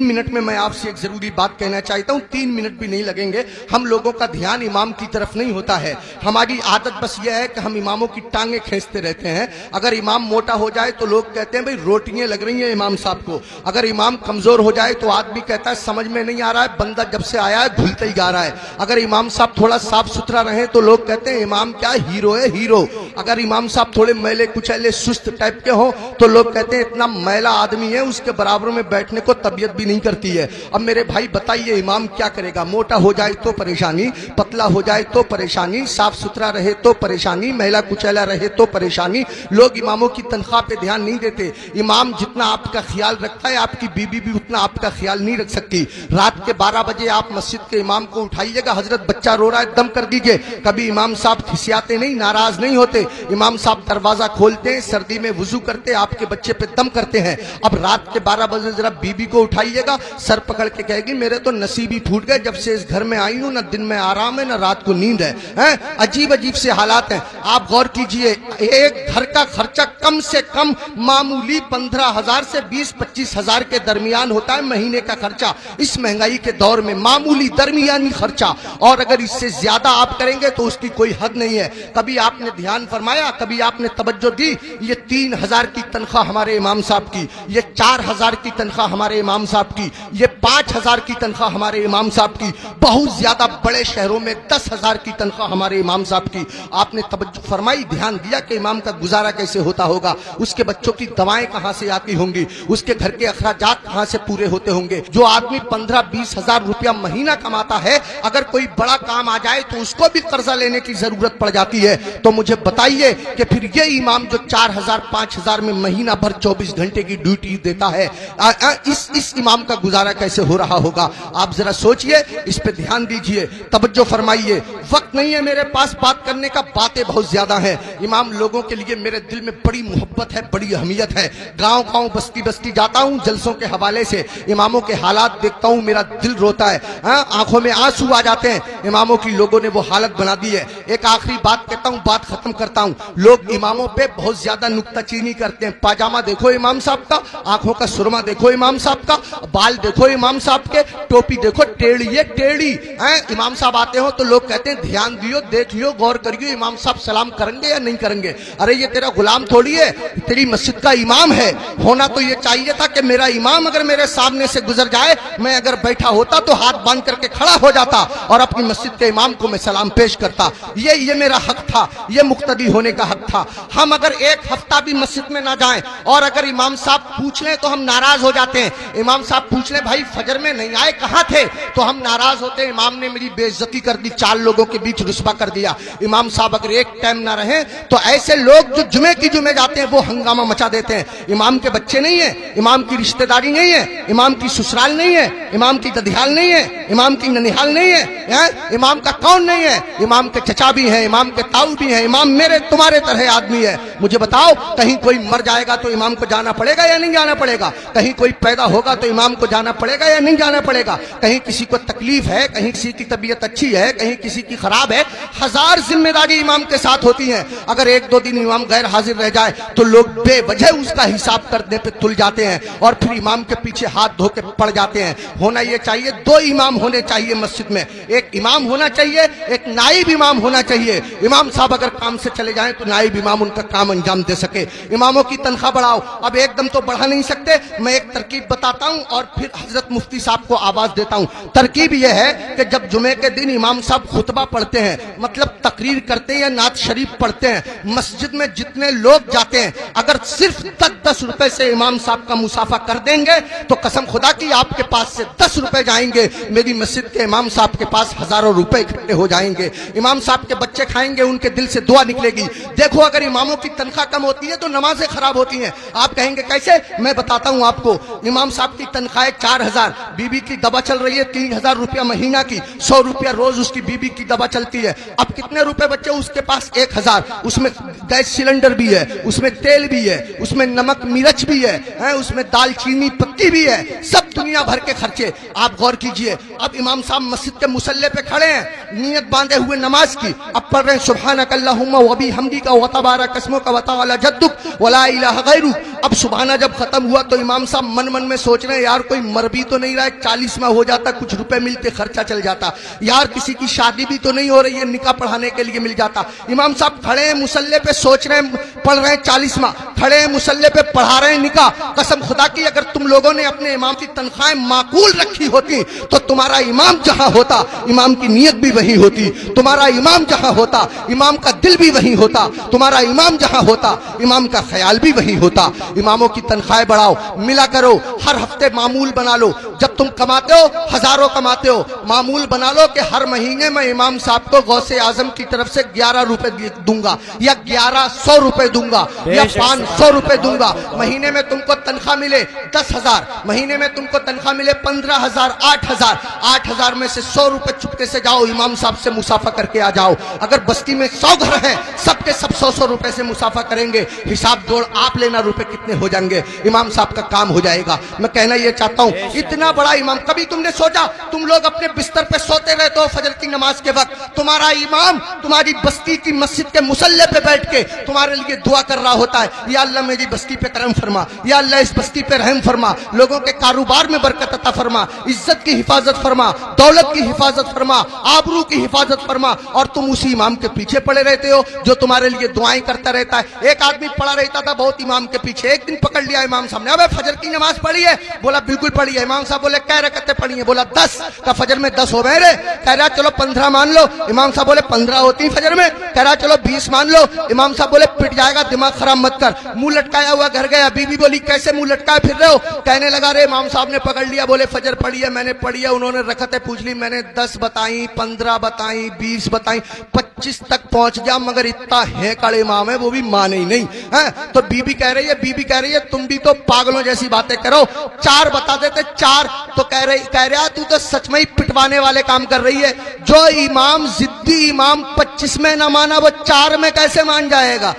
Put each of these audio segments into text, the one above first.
Minute में मैं आपसे एक जरूरी बात कहना चाहता हूं, 3 मिनट भी नहीं लगेंगे। हम लोगों का ध्यान इमाम की तरफ नहीं होता है। हमारी आदत बस यह है कि हम इमामों की टांगे खींचते रहते हैं। अगर इमाम मोटा हो जाए तो लोग कहते हैं भाई रोटियां लग रही हैं इमाम साहब को। अगर इमाम कमजोर हो जाए तो आदमी कहता है समझ में नहीं आ रहा है, बंदा जब से आया है घुलता ही जा रहा है। अगर इमाम साहब थोड़ा साफ सुथरा रहे तो लोग कहते हैं इमाम क्या हीरो है, हीरो। अगर इमाम साहब थोड़े मैले कुचैले सुस्त टाइप के हो तो लोग कहते हैं इतना मैला आदमी है, उसके बराबर में बैठने को तबीयत भी नहीं करती है। अब मेरे भाई बताइए इमाम क्या करेगा? मोटा हो जाए तो परेशानी, पतला हो जाए तो परेशानी, साफ सुथरा रहे तो परेशानी, महिला कुचैला रहे तो परेशानी। लोग इमामों की तनख्वाह पे ध्यान नहीं देते। इमाम जितना आपका ख्याल रखता है आपकी बीबी भी उतना आपका ख्याल नहीं रख सकती। रात के 12 बजे आप मस्जिद के इमाम को उठाइएगा, हजरत बच्चा रो रहा है दम कर दीजिए। कभी इमाम साहब खिसियाते नहीं, नाराज नहीं होते। इमाम साहब दरवाजा खोलते हैं, सर्दी में वुजू करते, आपके बच्चे पे दम करते हैं। अब रात के 12 बजे जरा बीबी को उठाइएगा, सर पकड़ के कहेगी मेरे तो नसीब ही फूट गए, जब से इस घर में आई हूं ना दिन में आराम है ना रात को नींद है। अजीब अजीब से हालात हैं। आप गौर कीजिए, एक घर का खर्चा कम से कम मामूली 15,000 से 20-25 हजार के दरमियान होता है महीने का खर्चा। इस महंगाई के दौर में मामूली दरमियानी खर्चा, और अगर इससे ज्यादा आप करेंगे तो उसकी कोई हद नहीं है। कभी आपने ध्यान फरमाया, कभी आपने तवज्जो दी? ये 3,000 की तनख्वाह हमारे इमाम साहब की, ये 4,000 की तनख्वाह हमारे इमाम साहब की, ये 5,000 की तनख्वाह हमारे इमाम साहब की, बहुत ज्यादा बड़े शहरों में 10,000 की तनख्वाह हमारे इमाम साहब की। आपने तवज्जो फरमाई, ध्यान दिया कि इमाम का गुजारा कैसे होता होगा? उसके बच्चों की दवाएं कहां से आती होंगी? उसके घर के अखराजात कहां से पूरे होते होंगे? जो आदमी 15-20 हजार रुपया महीना कमाता है, अगर कोई बड़ा काम आ जाए तो उसको भी कर्जा लेने की जरूरत पड़ जाती है। तो मुझे बताइए कि फिर ये इमाम जो 4,000-5,000 में महीना भर 24 घंटे की ड्यूटी देता है, इस इमाम का गुजारा कैसे हो रहा होगा? आप जरा सोचिए, इस पे ध्यान दीजिए, तवज्जो फरमाइए। वक्त नहीं है मेरे पास बात करने का, बातें बहुत ज्यादा हैं। इमाम लोगों के लिए मेरे दिल में बड़ी मोहब्बत है, बड़ी अहमियत है। गांव गांव बस्ती बस्ती जाता हूं जलसों के हवाले से, इमामों के हालात देखता हूं, मेरा दिल रोता है, आंखों में आंसू आ जाते हैं। इमामों की लोगों ने वो हालत बना दी है। एक आखिरी बात कहता हूं, बात खत्म करता हूं। लोग इमामों पे बहुत ज्यादा नुक्ताचीनी करते हैं। पाजामा देखो इमाम साहब का, आंखों का सुरमा देखो इमाम साहब का, बाल देखो इमाम साहब के, टोपी देखो टेढ़ी है टेढ़ी। इमाम साहब आते हो तो लोग कहते हैं ध्यान दियो, देख लियो, गौर करियो, इमाम साहब सलाम करेंगे या नहीं करेंगे? अरे ये तेरा गुलाम थोड़ी है, तेरी मस्जिद का इमाम है। होना तो ये चाहिए था कि मेरा इमाम अगर मेरे सामने से गुजर जाए, मैं अगर बैठा होता तो हाथ बांध करके खड़ा हो जाता और अपनी मस्जिद के इमाम को मैं सलाम पेश करता। ये मेरा हक था, ये मुक्तदी होने का हक था। हम अगर एक हफ्ता भी मस्जिद में ना जाएं और अगर इमाम साहब पूछ लें तो हम नाराज हो जाते हैं। इमाम साहब पूछ लें भाई फजर में नहीं आए, कहां थे, तो हम नाराज होते हैं, इमाम ने मेरी बेइज्जती कर दी, 4 लोगों के बीच रुस्वा कर दिया। इमाम साहब अगर एक टाइम ना रहे तो ऐसे लोग जो जुमे की जुमे जाते हैं वो हंगामा मचा देते हैं। इमाम के बच्चे नहीं है, इमाम की रिश्तेदारी नहीं है, इमाम की ससुराल नहीं है, इमाम की ददियाल नहीं है, इमाम की ननिहाल नहीं है, इमाम का कौन नहीं है? इमाम के चचा भी हैं, इमाम के ताऊ भी हैं। इमाम मेरे तुम्हारे तरह आदमी है। मुझे बताओ, कहीं कोई मर जाएगा तो इमाम को जाना पड़ेगा या नहीं जाना पड़ेगा? कहीं कोई पैदा होगा तो इमाम को जाना पड़ेगा या नहीं जाना पड़ेगा? कहीं किसी को तकलीफ है, कहीं किसी की तबीयत अच्छी है, कहीं किसी की खराब है, 1000 जिम्मेदारी इमाम के साथ होती है। अगर 1-2 दिन इमाम गैर हाजिर रह जाए तो लोग बेवजह उसका हिसाब करने पे तुल जाते हैं और फिर इमाम के पीछे हाथ धो के पड़ जाते हैं। होना यह चाहिए, 2 इमाम होने चाहिए मस्जिद में, एक इमाम होना चाहिए, एक नाइब इमाम होना चाहिए। इमाम साहब अगर काम से चले जाएं तो नाइब इमाम उनका काम अंजाम दे सके। इमामों की तनख्वाह बढ़ाओ। अब एकदम तो बढ़ा नहीं सकते, मैं एक तरकीब बताता हूं और फिर हजरत मुफ्ती साहब को आवाज देता हूं। तरकीब यह है कि जब जुमे के दिन इमाम साहब खुतबा पढ़ते हैं, मतलब तकरीर करते हैं या नात शरीफ पढ़ते हैं, मस्जिद में जितने लोग जाते हैं अगर सिर्फ 10-10 रुपए से इमाम साहब का मुसाफा कर देंगे तो कसम खुदा की आपके पास से 10 रुपए जाएंगे, मेरी मस्जिद के इमाम साहब के पास हजारों रुपए इकट्ठे हो जाएंगे। इमाम साहब के बच्चे खाएंगे, उनके दिल से दुआ निकलेगी। देखो अगर इमामों की तनख्वाह कम होती है तो नमाजें खराब होती हैं। आप कहेंगे कैसे? मैं बताता हूं आपको। इमाम साहब की तनख्वाह 4,000, बीबी की दवा चल रही है 3,000 रुपया महीना की, 100 रुपया रोज उसकी बीबी की दवा चलती है। अब कितने रुपए बच्चे उसके पास? 1,000। उसमें गैस सिलेंडर भी है, उसमें तेल भी है, उसमें नमक मिर्च भी है, उसमें दालचीनी पत्ती भी है, सब दुनिया भर के खर्चे। आप गौर कीजिए, अब इमाम साहब मस्जिद के मुसल्ले पे खड़े हैं, नियत बांधे हुए नमाज की, अब पढ़ रहे हैं सुब्हानक अल्लाहुम्मा व बिहम्दिका व तबारक अस्मुक व तआला जद्दुक व ला इलाहा गैरुक। अब सुबहाना जब खत्म हुआ तो इमाम साहब मन मन में सोच रहे हैं यार कोई मर भी तो नहीं रहा है, 40वां हो जाता, कुछ रुपए मिलते, खर्चा चल जाता। यार किसी की शादी भी तो नहीं हो रही है, निकाह पढ़ाने के लिए मिल जाता। इमाम साहब खड़े हैं मुसल्ले पे, सोच रहे हैं, पढ़ रहे हैं 40वां, खड़े हैं मुसल्ले पे, पढ़ा रहे हैं निकाह। कसम खुदा की अगर तुम लोगों ने अपने इमाम की तनख्वाहें माकूल रखी होती तो तुम्हारा इमाम जहां होता इमाम की नीयत भी वही होती, तुम्हारा इमाम जहां होता इमाम का दिल भी वही होता, तुम्हारा इमाम जहां होता इमाम का ख्याल भी वही होता। इमामों की तनख्वाहें बढ़ाओ, मिला करो, हर हफ्ते मामूल बना लो। जब तुम कमाते हो, हजारों कमाते हो, मामूल बना लो कि हर महीने मैं इमाम साहब को गौसे आजम की तरफ से 11 रुपए दूंगा या 1100 रुपए दूंगा या 500 रुपए दूंगा। महीने में तुमको तनख्वाह मिले 10,000, महीने में तुमको तनख्वाह मिले 15,000, 8,000, 8,000 में से 100 रुपए चुपके से जाओ इमाम साहब से मुसाफा करके आ जाओ। अगर बस्ती में 100 घर हैं, सबके सब 100-100 रुपए से मुसाफा करेंगे, हिसाब जोड़ आप लेना रुपए कितने हो जाएंगे, इमाम साहब का काम हो जाएगा। मैं कहना ये चाहता हूं, इतना बड़ा इमाम, कभी तुमने सोचा तुम लोग अपने बिस्तर पे सोते रहते हो फजर की नमाज के वक्त, तुम्हारा इमाम तुम्हारी बस्ती की मस्जिद के मुसल्ले पे बैठ के तुम्हारे लिए दुआ कर रहा होता है, या अल्लाह मेरी बस्ती पे करम फरमा, या अल्लाह इस बस्ती पे रहम फरमा, लोगों के कारोबार में बरकत अता फरमा, इज्जत की हिफाजत फरमा, दौलत की हिफाजत फरमा, आबरू की हिफाजत फरमा। और तुम उसी इमाम के पीछे पड़े रहते हो जो तुम्हारे लिए दुआएं करता रहता है। एक आदमी पड़ा रहता था बहुत इमाम के पीछे, एक दिन पकड़ लिया इमाम साहब ने, अबे फजर की नमाज पढ़ी है? बोला बिल्कुल पढ़ी है। इमाम साहब बोले कै रकअतें पढ़ी है? बोला 10। का फजर में 10 हो गए रे? कह रहा चलो 15 मान लो। इमाम साहब बोले 15 होती फजर में? कह रहा चलो 20 मान लो। इमाम साहब बोले पिट जाएगा, दिमाग खराब मत कर, मुंह लटकाया हुआ घर गया। बीबी बोली कैसे मुंह लटकाए फिर रहे हो? कहने लगा रे इमाम साहब ने पकड़ लिया, बोले फजर पढ़ी है? मैंने पढ़ी है। उन्होंने रकअतें पूछ ली, मैंने 10 बताई, 15 बताई, 20 बताई, 25 तक पहुंच गया, मगर इतना है कड़े इमाम है वो भी माने ही नहीं है। तो बीबी कह रही है तुम भी तो पागलों जैसी बातें करो, 4 बता देते 4। तो कह रहा तू तो सच में ही पिटवाने वाले काम कर रही है। जो इमाम जिद्दी इमाम 25 में ना माना वो 4 में कैसे मान जाएगा?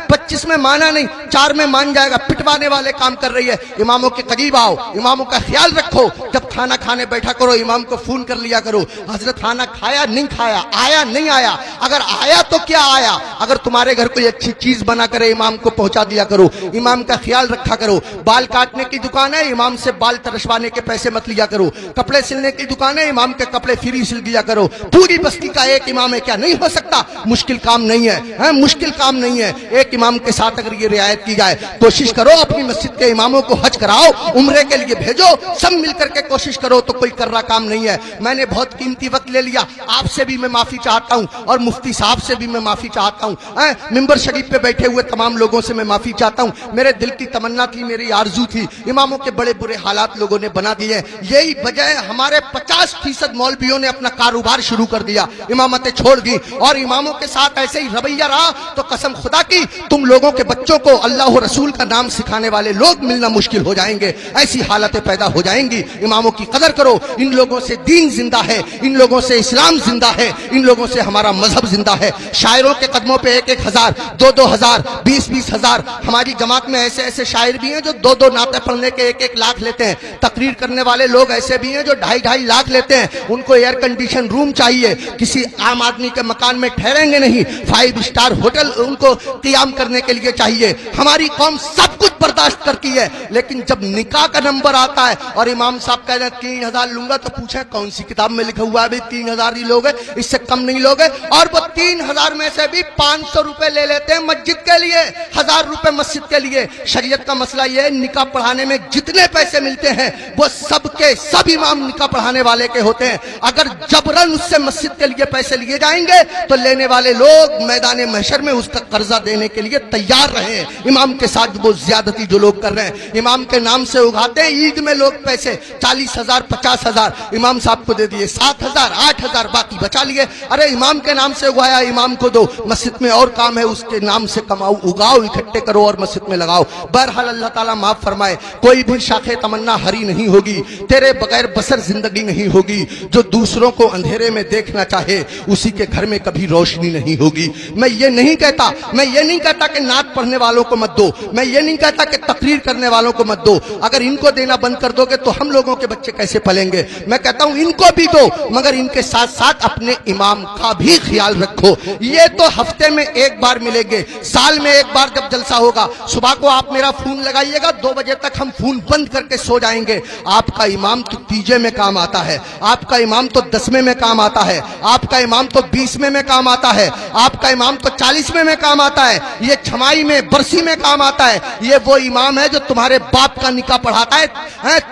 25 में माना नहीं, 4 में मान जाएगा। पिटवाने वाले काम कर रही है। इमामों के करीब आओ, इमामों का ख्याल रखो। जब खाना खाने बैठा करो इमाम को फोन कर लिया करो, हजरत खाना खाया नहीं खाया, आया नहीं आया, अगर आया तो क्या आया। अगर तुम्हारे घर कोई अच्छी चीज बना करे इमाम को पहुंचा दिया करो, इमाम का ख्याल रखा करो। बाल काटने की दुकान है, इमाम से बाल तरशवाने के पैसे मत लिया करो। कपड़े सिलने की दुकान है, इमाम के कपड़े फ्री सिल दिया करो। पूरी बस्ती का एक इमाम है, क्या नहीं हो सकता? मुश्किल काम नहीं है, मुश्किल काम नहीं है। एक इमाम के साथ अगर ये रियायत की जाए, कोशिश करो अपनी मस्जिद के इमामों को हज कराओ, उम्रे के लिए भेजो, सब मिलकर के कोशिश करो तो कोई कर रहा काम नहीं है। मैंने बहुत कीमती वक्त ले लिया, आपसे भी मैं माफी चाहता हूं और मुफ्ती साहब से भी मैं माफी चाहता हूं। मिंबर शरीफ पे बैठे हुए तमाम लोगों से मैं माफी चाहता हूं। मेरे दिल की तमन्ना थी, मेरी आरजू थी, इमामों के बड़े बुरे हालात लोगों ने बना दिए। यही वजह है हमारे 50% मौलवियों ने अपना कारोबार शुरू कर दिया, इमामतें छोड़ दी और इमामों के साथ ऐसे ही रवैया रहा तो कसम खुदा की तुम लोगों के बच्चों को अल्लाह और रसूल का नाम सिखाने वाले लोग मिलना मुश्किल हो जाएंगे। ऐसी हालतें पैदा हो जाएंगी। इमामों की कदर करो, इन लोगों से दीन जिंदा है, इन लोगों से इस्लाम जिंदा है, इन लोगों से हमारा मजहब जिंदा है। शायरों के कदमों पे 1-1 हजार, 2-2 हजार, 20-20 हजार। हमारी जमात में ऐसे ऐसे शायर भी हैं जो 2-2 नाते पढ़ने के 1-1 लाख लेते हैं। तकरीर करने वाले लोग ऐसे भी हैं जो 2.5-2.5 लाख लेते हैं। उनको एयर कंडीशन रूम चाहिए, किसी आम आदमी के मकान में ठहरेंगे नहीं, 5 स्टार होटल उनको क़ियाम करने के लिए चाहिए। हमारी कौम सब कुछ बर्दाश्त करती है, लेकिन जब निकाह का नंबर आता है और इमाम साहब कह रहे हैं 3,000 लूंगा, तो पूछे कौन सी किताब में लिखा हुआ है 3,000 ही लोग, इससे कम नहीं लोग। और वो 3,000 में से भी 500 रुपए ले लेते हैं मस्जिद के लिए, 1,000 रुपए मस्जिद के लिए। शरीयत का मसला यह है, निकाह पढ़ाने में जितने पैसे मिलते हैं वो सबके सब इमाम निकाह पढ़ाने वाले के होते हैं। अगर जबरन उससे मस्जिद के लिए पैसे लिए जाएंगे तो लेने वाले लोग मैदान महशर में उसका कर्जा देने के लिए तैयार रहे। इमाम के साथ वो ज्यादती जो लोग कर रहे हैं, इमाम के नाम से उगाते हैं ईद में लोग पैसे, 40,000 50,000 इमाम साहब को दे दिए, 7,000 8,000 बाकी बचा लिए। अरे इमाम के नाम से उगाया इमाम को दो, मस्जिद में और काम है, उसके नाम से कमाओ, उगाओ, इकट्ठे करो और मस्जिद में लगाओ। बहरहाल अल्लाह ताला माफ फरमाए, कोई भी शाखे तमन्ना हरी नहीं होगी, तेरे बगैर बसर जिंदगी नहीं होगी। जो दूसरों को अंधेरे में देखना चाहे उसी के घर में कभी रोशनी नहीं होगी। मैं ये नहीं कहता कि नात पढ़ने वालों को मत दो, मैं ये नहीं कहता कि तकरीर करने वालों को मत दो। अगर इनको देना बंद कर दोगे तो हम लोगों के बच्चे कैसे पलेंगे? मैं कहता हूं इनको भी दो, मगर इनके साथ साथ अपने इमाम का भी ख्याल रखो। ये तो हफ्ते में एक बार मिलेंगे, साल में एक बार जब जलसा होगा, सुबह को आप मेरा फोन लगाइएगा, 2 बजे तक हम फोन बंद करके सो जाएंगे। आपका इमाम तो तीजे में काम आता है, आपका इमाम तो 10वें में काम आता है, आपका इमाम तो 20वें में काम आता है, आपका इमाम तो 40वें में काम आता है, ये छमाई में बरसी में काम आता है। ये वो इमाम है जो तुम्हारे बाप का निकाह पढ़ाता है,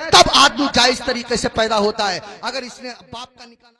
तब आदमी जायज तरीके से पैदा होता है। अगर इसने बाप का निकाह